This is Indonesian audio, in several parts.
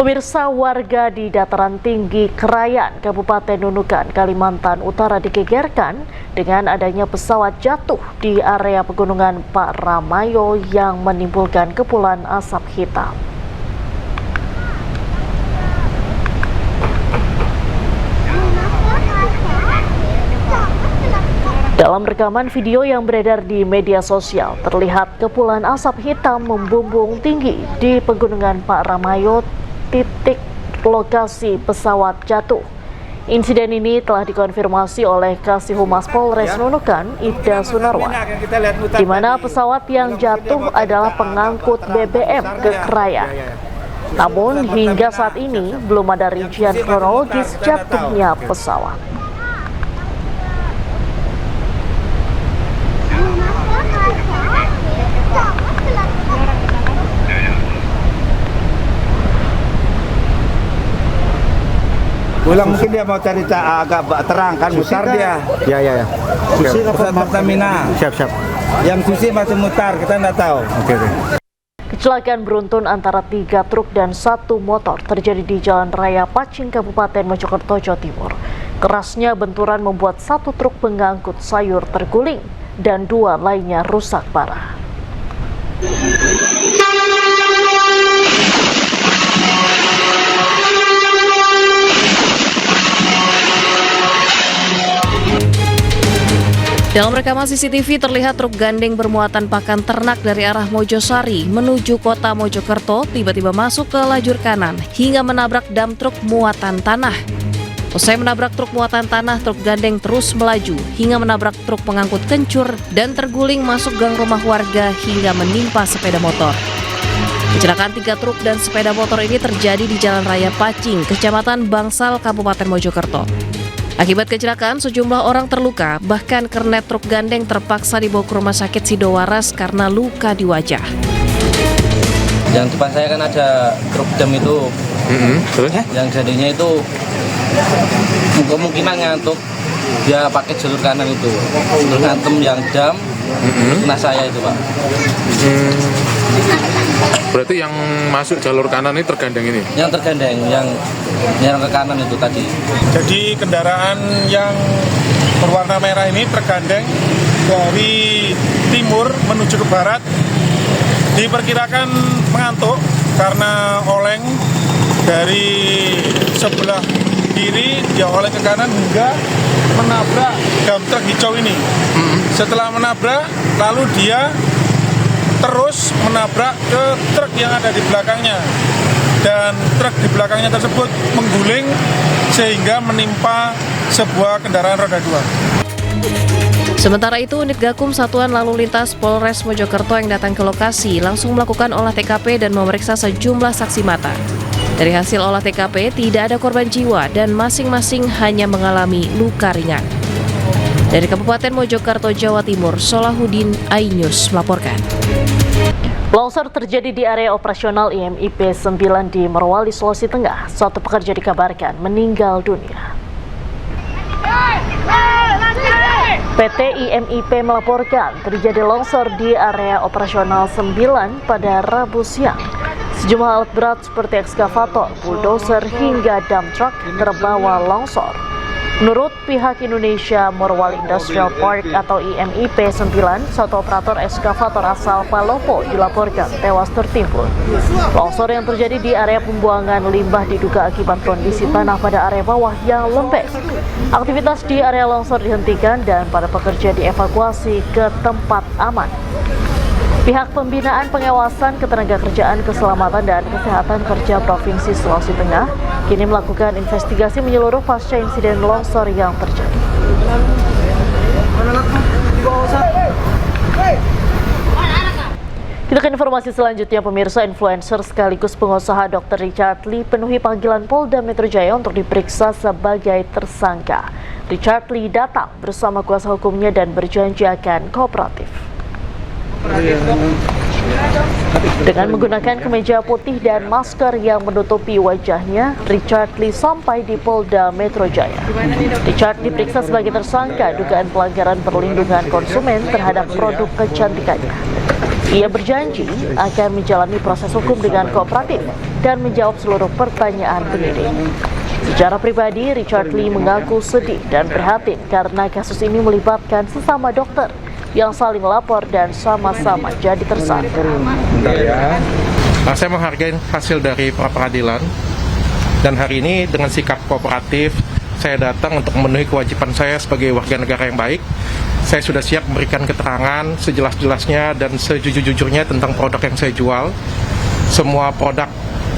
Pemirsa, warga di dataran tinggi Krayan, Kabupaten Nunukan, Kalimantan Utara digegerkan dengan adanya pesawat jatuh di area pegunungan Pak Ramayo yang menimbulkan kepulan asap hitam. Dalam rekaman video yang beredar di media sosial, terlihat kepulan asap hitam membumbung tinggi di pegunungan Pak Ramayo, titik lokasi pesawat jatuh. Insiden ini telah dikonfirmasi oleh Kasih Humas Polres Nunukan, Ida Sunarwan, di mana pesawat yang jatuh adalah pengangkut BBM ke Krayan. Namun hingga saat ini belum ada rincian kronologis jatuhnya pesawat. Pulang mungkin dia mau cari agak terang kan, mutar dia. Ya. Susi ke Pertamina. Siap. Yang Susi masih mutar, kita nggak tahu. Oke. Kecelakaan beruntun antara 3 truk dan 1 motor terjadi di Jalan Raya Pacing, Kabupaten Mojokerto, Jawa Timur. Kerasnya benturan membuat 1 truk pengangkut sayur terguling dan 2 lainnya rusak parah. Dalam rekaman CCTV terlihat truk gandeng bermuatan pakan ternak dari arah Mojosari menuju kota Mojokerto tiba-tiba masuk ke lajur kanan hingga menabrak dam truk muatan tanah. Usai menabrak truk muatan tanah, truk gandeng terus melaju hingga menabrak truk pengangkut kencur dan terguling masuk gang rumah warga hingga menimpa sepeda motor. Kecelakaan 3 truk dan sepeda motor ini terjadi di Jalan Raya Pacing, Kecamatan Bangsal, Kabupaten Mojokerto. Akibat kecelakaan, sejumlah orang terluka, bahkan kernet truk gandeng terpaksa dibawa ke rumah sakit Sidowaras karena luka di wajah. Yang depan saya kan ada truk dam itu, yang jadinya itu kemungkinan ngantuk, dia pakai jalur kanan itu, terus ngantem yang dam, kena saya itu Pak. Berarti yang masuk jalur kanan ini tergandeng ini? Yang tergandeng, yang ke kanan itu tadi. Jadi kendaraan yang berwarna merah ini tergandeng dari timur menuju ke barat. Diperkirakan mengantuk karena oleng dari sebelah kiri, dia oleng ke kanan hingga menabrak dam truk hijau ini. Setelah menabrak, lalu dia terus menabrak ke truk yang ada di belakangnya, dan truk di belakangnya tersebut mengguling sehingga menimpa sebuah kendaraan roda 2. Sementara itu, unit Gakum Satuan Lalu Lintas Polres Mojokerto yang datang ke lokasi langsung melakukan olah TKP dan memeriksa sejumlah saksi mata. Dari hasil olah TKP, tidak ada korban jiwa dan masing-masing hanya mengalami luka ringan. Dari Kabupaten Mojokerto, Jawa Timur, Solahuddin Ainews melaporkan. Longsor terjadi di area operasional IMIP 9 di Morowali, Sulawesi Tengah. 1 pekerja dikabarkan meninggal dunia. PT IMIP melaporkan terjadi longsor di area operasional 9 pada Rabu siang. Sejumlah alat berat seperti ekskavator, bulldozer hingga dump truck terbawa longsor. Menurut pihak Indonesia Morowali Industrial Park atau IMIP 9, 1 operator ekskavator asal Palopo dilaporkan tewas tertimbun. Longsor yang terjadi di area pembuangan limbah diduga akibat kondisi tanah pada area bawah yang lembek. Aktivitas di area longsor dihentikan dan para pekerja dievakuasi ke tempat aman. Pihak Pembinaan Pengawasan Ketenagakerjaan Keselamatan dan Kesehatan Kerja Provinsi Sulawesi Tengah kini melakukan investigasi menyeluruh pasca insiden longsor yang terjadi. Kita ke informasi selanjutnya, pemirsa. Influencer sekaligus pengusaha Dr. Richard Lee penuhi panggilan Polda Metro Jaya untuk diperiksa sebagai tersangka. Richard Lee datang bersama kuasa hukumnya dan berjanji akan kooperatif. Dengan menggunakan kemeja putih dan masker yang menutupi wajahnya, Richard Lee sampai di Polda Metro Jaya. Richard diperiksa sebagai tersangka dugaan pelanggaran perlindungan konsumen terhadap produk kecantikannya. Ia berjanji akan menjalani proses hukum dengan kooperatif dan menjawab seluruh pertanyaan penyidik. Secara pribadi, Richard Lee mengaku sedih dan prihatin karena kasus ini melibatkan sesama dokter yang saling lapor dan sama-sama jadi tersangka. Saya menghargai hasil dari pra-peradilan dan hari ini dengan sikap kooperatif saya datang untuk memenuhi kewajiban saya sebagai warga negara yang baik. Saya sudah siap memberikan keterangan sejelas-jelasnya dan sejujur-jujurnya tentang produk yang saya jual. Semua produk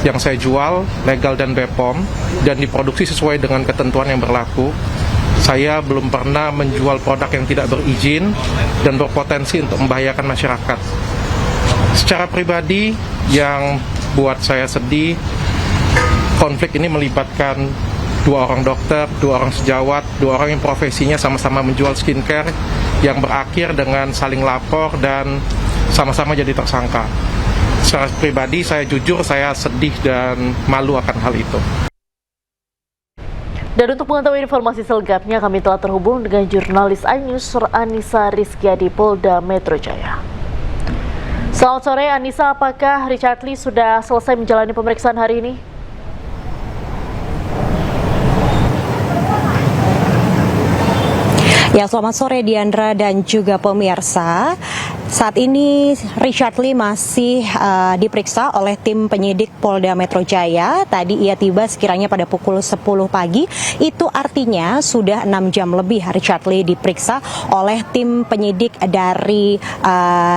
yang saya jual legal dan BPOM dan diproduksi sesuai dengan ketentuan yang berlaku. Saya belum pernah menjual produk yang tidak berizin dan berpotensi untuk membahayakan masyarakat. Secara pribadi, yang buat saya sedih, konflik ini melibatkan 2 orang dokter, 2 orang sejawat, 2 orang yang profesinya sama-sama menjual skincare yang berakhir dengan saling lapor dan sama-sama jadi tersangka. Secara pribadi, saya jujur, saya sedih dan malu akan hal itu. Dan untuk mengetahui informasi selengkapnya, kami telah terhubung dengan jurnalis iNews Anissa Rizkia di Polda Metro Jaya. Selamat sore Anissa, apakah Richard Lee sudah selesai menjalani pemeriksaan hari ini? Ya, selamat sore Diandra dan juga pemirsa. Saat ini Richard Lee masih diperiksa oleh tim penyidik Polda Metro Jaya. Tadi ia tiba sekiranya pada pukul 10 pagi. Itu artinya sudah 6 jam lebih Richard Lee diperiksa oleh tim penyidik dari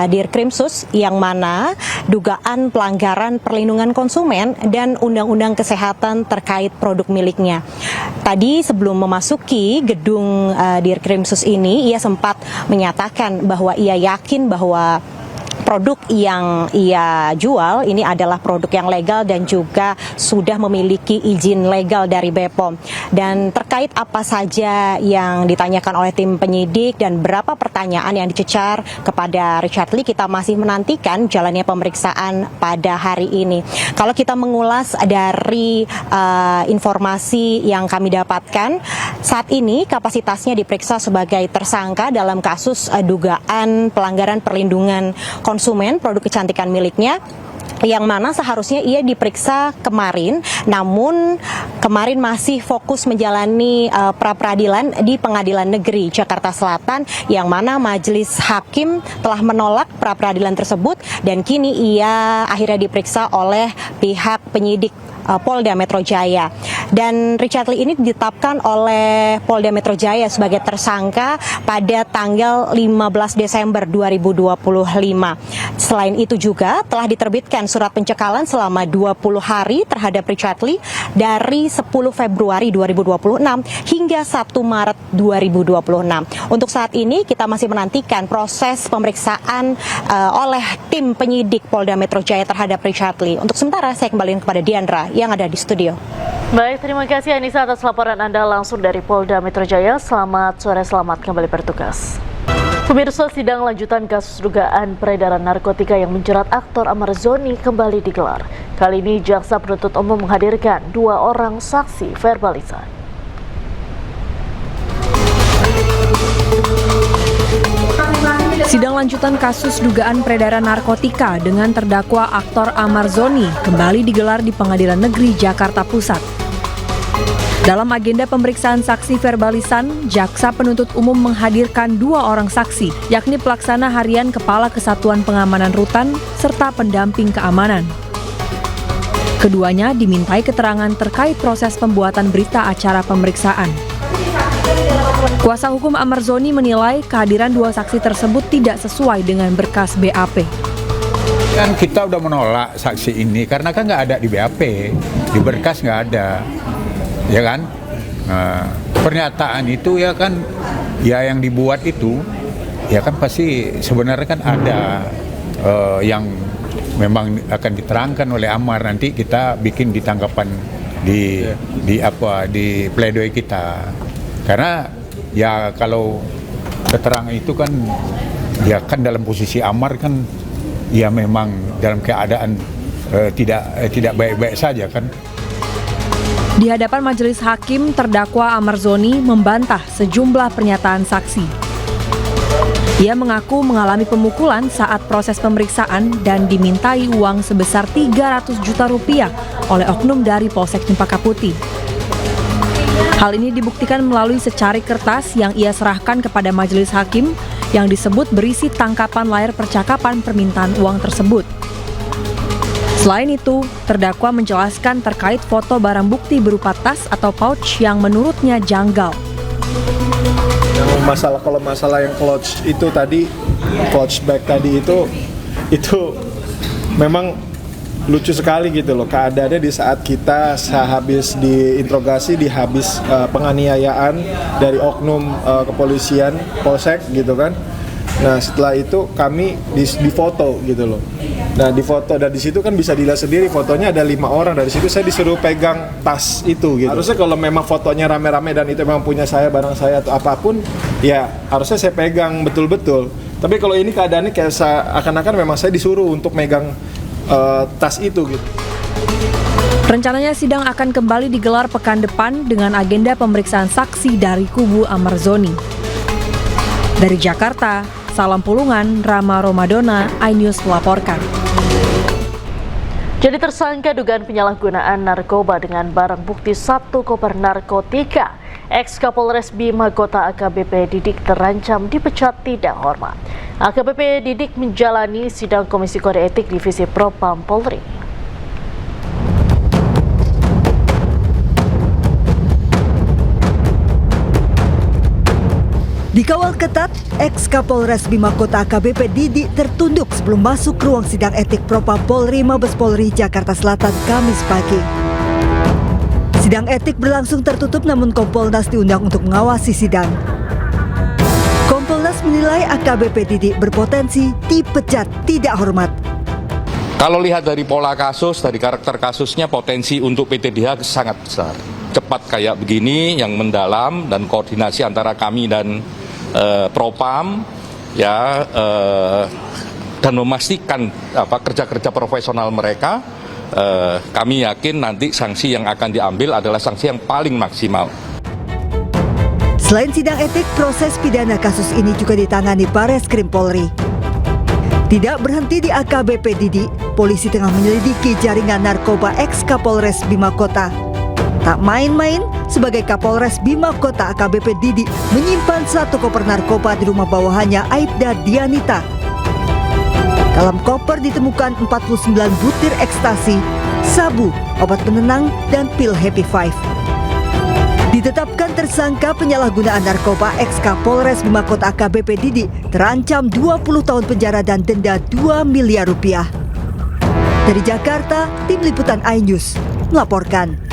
Dirkrimsus, yang mana dugaan pelanggaran perlindungan konsumen dan undang-undang kesehatan terkait produk miliknya. Tadi sebelum memasuki gedung Dirkrimsus ini, ia sempat menyatakan bahwa ia yakin bahwa produk yang ia jual ini adalah produk yang legal dan juga sudah memiliki izin legal dari BPOM. Dan terkait apa saja yang ditanyakan oleh tim penyidik dan berapa pertanyaan yang dicecar kepada Richard Lee, kita masih menantikan jalannya pemeriksaan pada hari ini. Kalau kita mengulas dari informasi yang kami dapatkan, saat ini kapasitasnya diperiksa sebagai tersangka dalam kasus dugaan pelanggaran perlindungan konsumen produk kecantikan miliknya, yang mana seharusnya ia diperiksa kemarin, namun kemarin masih fokus menjalani pra-peradilan di Pengadilan Negeri Jakarta Selatan, yang mana majelis hakim telah menolak pra-peradilan tersebut dan kini ia akhirnya diperiksa oleh pihak penyidik Polda Metro Jaya. Dan Richard Lee ini ditetapkan oleh Polda Metro Jaya sebagai tersangka pada tanggal 15 Desember 2025. Selain itu juga telah diterbitkan surat pencekalan selama 20 hari terhadap Richard Lee dari 10 Februari 2026 hingga 1 Maret 2026. Untuk saat ini kita masih menantikan proses pemeriksaan oleh tim penyidik Polda Metro Jaya terhadap Richard Lee. Untuk sementara saya kembalikan kepada Diandra yang ada di studio. Baik, terima kasih Anissa atas laporan Anda langsung dari Polda Metro Jaya. Selamat sore, selamat kembali bertugas. Pemirsa, sidang lanjutan kasus dugaan peredaran narkotika yang menjerat aktor Ahmad Zhoni kembali digelar. Kali ini jaksa penuntut umum menghadirkan 2 orang saksi verbalisan. Sidang lanjutan kasus dugaan peredaran narkotika dengan terdakwa aktor Ahmad Zhoni kembali digelar di Pengadilan Negeri Jakarta Pusat. Dalam agenda pemeriksaan saksi verbalisan, jaksa penuntut umum menghadirkan 2 orang saksi, yakni pelaksana harian Kepala Kesatuan Pengamanan Rutan serta pendamping keamanan. Keduanya dimintai keterangan terkait proses pembuatan berita acara pemeriksaan. Kuasa hukum Ahmad Zhoni menilai kehadiran 2 saksi tersebut tidak sesuai dengan berkas BAP. Kan kita udah menolak saksi ini karena kan nggak ada di BAP, di berkas nggak ada, ya kan? Nah, pernyataan itu ya kan, ya yang dibuat itu, ya kan pasti sebenarnya kan ada yang memang akan diterangkan oleh Ahmad, nanti kita bikin di tanggapan di pledoi kita. Karena ya kalau keterangan itu kan ya kan dalam posisi Ahmad kan ya memang dalam keadaan tidak baik-baik saja kan. Di hadapan majelis hakim, terdakwa Ahmad Zhoni membantah sejumlah pernyataan saksi. Ia mengaku mengalami pemukulan saat proses pemeriksaan dan dimintai uang sebesar 300 juta rupiah oleh oknum dari Polsek Cempaka Putih. Hal ini dibuktikan melalui secari kertas yang ia serahkan kepada majelis hakim yang disebut berisi tangkapan layar percakapan permintaan uang tersebut. Selain itu, terdakwa menjelaskan terkait foto barang bukti berupa tas atau pouch yang menurutnya janggal. Kalau masalah yang clutch itu tadi, clutch bag tadi itu memang lucu sekali gitu loh keadaannya di saat kita sehabis diinterogasi, dihabis penganiayaan dari oknum kepolisian Polsek gitu kan. Nah setelah itu kami difoto gitu loh. Nah difoto dan di situ kan bisa dilihat sendiri fotonya ada 5 orang. Dari situ saya disuruh pegang tas itu gitu. Harusnya kalau memang fotonya rame-rame dan itu memang punya saya, barang saya atau apapun, ya harusnya saya pegang betul-betul. Tapi kalau ini keadaannya kayak akan-akan memang saya disuruh untuk megang tas itu gitu. Rencananya sidang akan kembali digelar pekan depan dengan agenda pemeriksaan saksi dari kubu Amarzoni. Dari Jakarta, Salam Pulungan, Rama Romadona, iNews melaporkan. Jadi tersangka dugaan penyalahgunaan narkoba dengan barang bukti 1 koper narkotika, ex-Kapolres Bima Kota AKBP Didik terancam dipecat tidak hormat. AKBP Didik menjalani sidang Komisi Kode Etik Divisi Propam Polri. Dikawal ketat, ex-Kapolres Bima Kota AKBP Didik tertunduk sebelum masuk ke ruang sidang etik Propam Polri Mabes Polri Jakarta Selatan Kamis pagi. Sidang etik berlangsung tertutup namun Kompolnas diundang untuk mengawasi sidang. Kompolnas menilai AKBP Didik berpotensi dipecat tidak hormat. Kalau lihat dari pola kasus, dari karakter kasusnya, potensi untuk PTDH sangat besar. Cepat kayak begini, yang mendalam dan koordinasi antara kami dan Propam, ya, dan memastikan kerja-kerja profesional mereka, kami yakin nanti sanksi yang akan diambil adalah sanksi yang paling maksimal. Selain sidang etik, proses pidana kasus ini juga ditangani Bareskrim Polri. Tidak berhenti di AKBP Didik, polisi tengah menyelidiki jaringan narkoba ex-Kapolres Bima Kota. Tak main-main, sebagai Kapolres Bima Kota, AKBP Didik menyimpan 1 koper narkoba di rumah bawahannya Aibda Dianita. Dalam koper ditemukan 49 butir ekstasi, sabu, obat penenang, dan pil Happy Five. Ditetapkan tersangka penyalahgunaan narkoba, ex-Kapolres Bima Kota AKBP Didik terancam 20 tahun penjara dan denda 2 miliar rupiah. Dari Jakarta, Tim Liputan iNews melaporkan.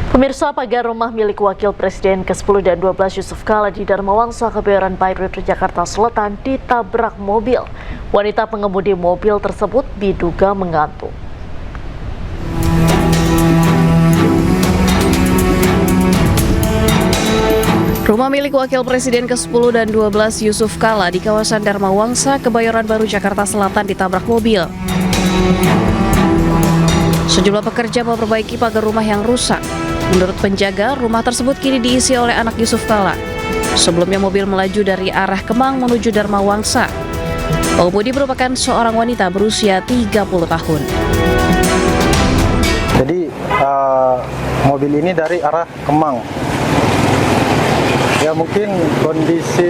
Pemirsa, pagar rumah milik Wakil Presiden ke-10 dan 12 Yusuf Kala di Dharma Wangsa, Kebayoran Baru, Jakarta Selatan ditabrak mobil. Wanita pengemudi mobil tersebut diduga mengantuk. Rumah milik Wakil Presiden ke-10 dan 12 Yusuf Kala di kawasan Dharma Wangsa, Kebayoran Baru, Jakarta Selatan ditabrak mobil. Sejumlah pekerja memperbaiki pagar rumah yang rusak. Menurut penjaga, rumah tersebut kini diisi oleh anak Yusuf Kala. Sebelumnya mobil melaju dari arah Kemang menuju Dharma Wangsa. Pengemudi merupakan seorang wanita berusia 30 tahun. Jadi mobil ini dari arah Kemang. Ya mungkin kondisi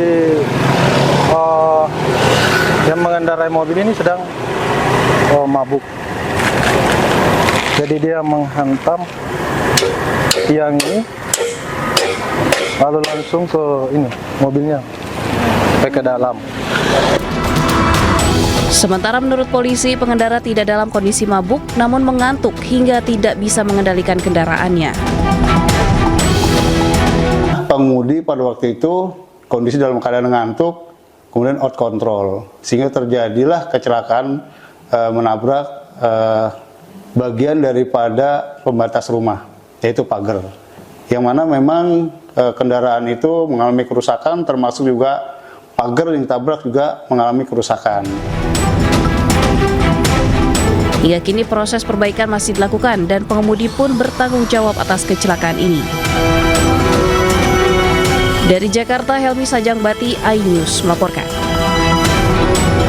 yang mengendarai mobil ini sedang mabuk. Jadi dia menghantam tiang ini, lalu langsung ke ini mobilnya, sampai ke dalam. Sementara menurut polisi, pengendara tidak dalam kondisi mabuk, namun mengantuk hingga tidak bisa mengendalikan kendaraannya. Pengemudi pada waktu itu kondisi dalam keadaan ngantuk, kemudian out control, sehingga terjadilah kecelakaan menabrak bagian daripada pembatas rumah, yaitu pagar, yang mana memang kendaraan itu mengalami kerusakan, termasuk juga pagar yang ditabrak juga mengalami kerusakan. Hingga kini proses perbaikan masih dilakukan dan pengemudi pun bertanggung jawab atas kecelakaan ini. Dari Jakarta, Helmi Sajangbati, iNews melaporkan.